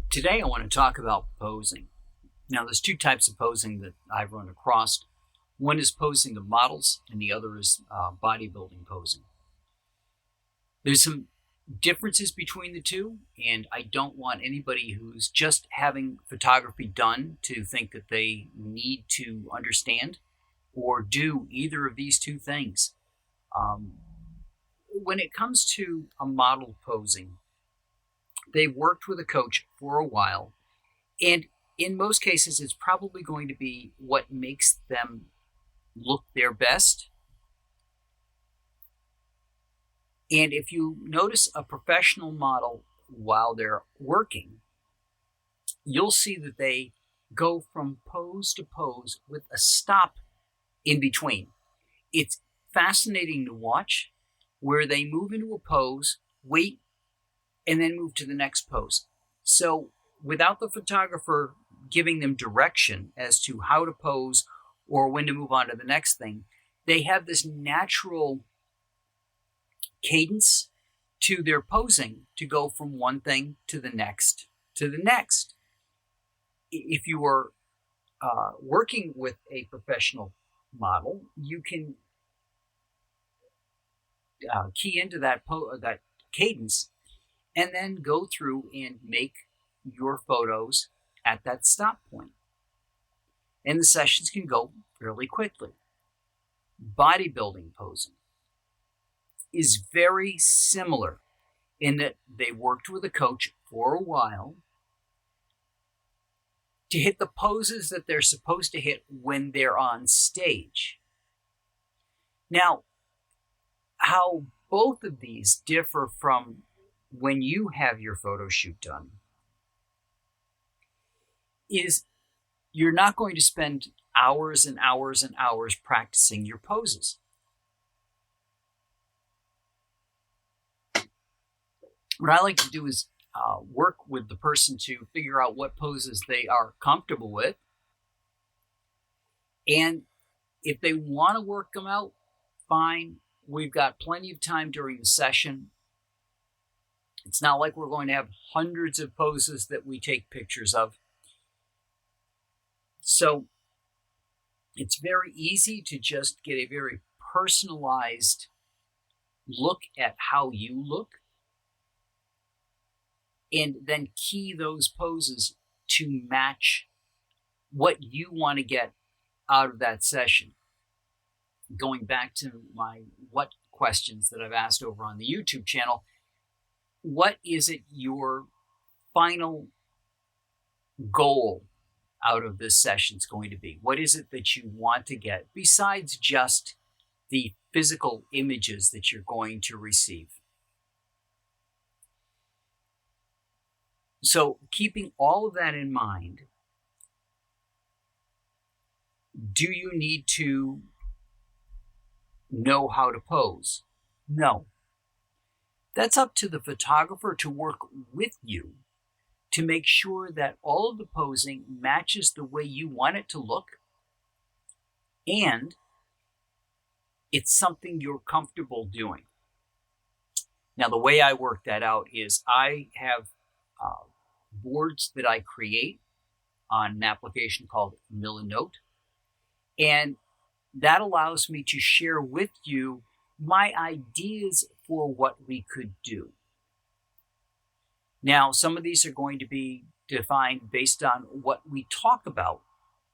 Today I want to talk about posing. Now, there's two types of posing that I've run across. One is posing of models, and the other is bodybuilding posing. There's some differences between the two, and I don't want anybody who's just having photography done to think that they need to understand or do either of these two things. When it comes to a model posing, they've worked with a coach for a while, and in most cases, it's probably going to be what makes them look their best. And if you notice a professional model while they're working, you'll see that they go from pose to pose with a stop in between. It's fascinating to watch where they move into a pose, wait, and then move to the next pose. So without the photographer giving them direction as to how to pose or when to move on to the next thing, they have this natural cadence to their posing to go from one thing to the next to the next. If you are working with a professional model, you can key into that cadence and then go through and make your photos at that stop point. And the sessions can go fairly quickly. Bodybuilding posing is very similar in that they worked with a coach for a while to hit the poses that they're supposed to hit when they're on stage. Now, how both of these differ from when you have your photo shoot done is you're not going to spend hours and hours and hours practicing your poses. What I like to do is work with the person to figure out what poses they are comfortable with. And if they want to work them out, fine. We've got plenty of time during the session. It's not like we're going to have hundreds of poses that we take pictures of. So it's very easy to just get a very personalized look at how you look and then key those poses to match what you want to get out of that session. Going back to my what questions that I've asked over on the YouTube channel, what is it your final goal out of this session is going to be? What is it that you want to get besides just the physical images that you're going to receive? So keeping all of that in mind, do you need to know how to pose? No. That's up to the photographer to work with you to make sure that all of the posing matches the way you want it to look, and it's something you're comfortable doing. Now, the way I work that out is I have boards that I create on an application called Milanote, and that allows me to share with you my ideas for what we could do. Now, some of these are going to be defined based on what we talk about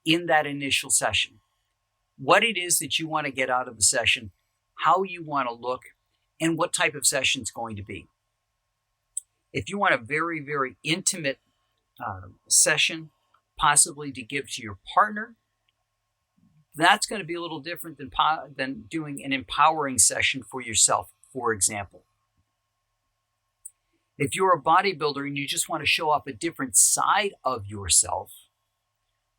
in that initial session. What it is that you want to get out of the session, how you want to look, and what type of session it's going to be. If you want a very, very intimate session, possibly to give to your partner, that's going to be a little different than doing an empowering session for yourself, for example. If you're a bodybuilder and you just want to show off a different side of yourself,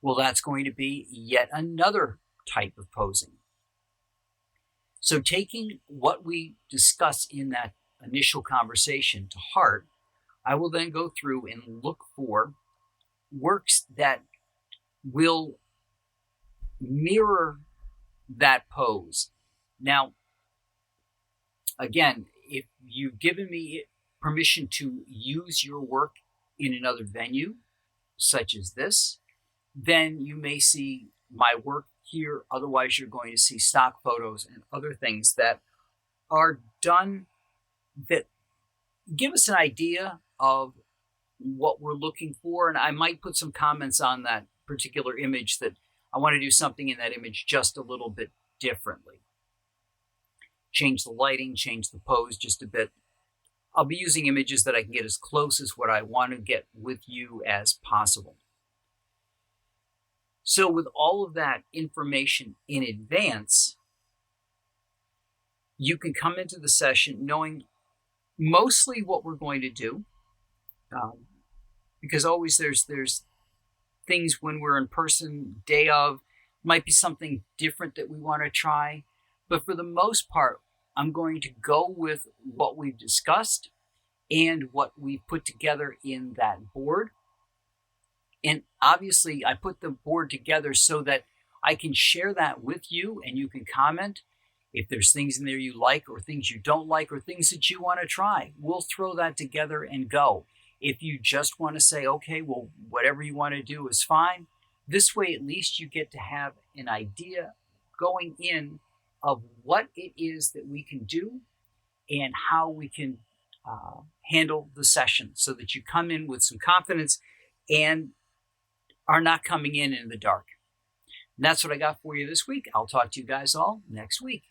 well, that's going to be yet another type of posing. So taking what we discuss in that initial conversation to heart, I will then go through and look for works that will mirror that pose. Now, again, if you've given me permission to use your work in another venue, such as this, then you may see my work here. Otherwise, you're going to see stock photos and other things that are done that give us an idea of what we're looking for. And I might put some comments on that particular image that I want to do something in that image just a little bit differently. Change the lighting, change the pose just a bit. I'll be using images that I can get as close as what I want to get with you as possible. So with all of that information in advance, you can come into the session knowing mostly what we're going to do, because always there's things when we're in person, day of, might be something different that we want to try. But for the most part, I'm going to go with what we've discussed and what we've put together in that board. And obviously, I put the board together so that I can share that with you and you can comment. If there's things in there you like or things you don't like or things that you want to try, we'll throw that together and go. If you just want to say, okay, well, whatever you want to do is fine. This way, at least you get to have an idea going in of what it is that we can do and how we can handle the session so that you come in with some confidence and are not coming in the dark. And that's what I got for you this week. I'll talk to you guys all next week.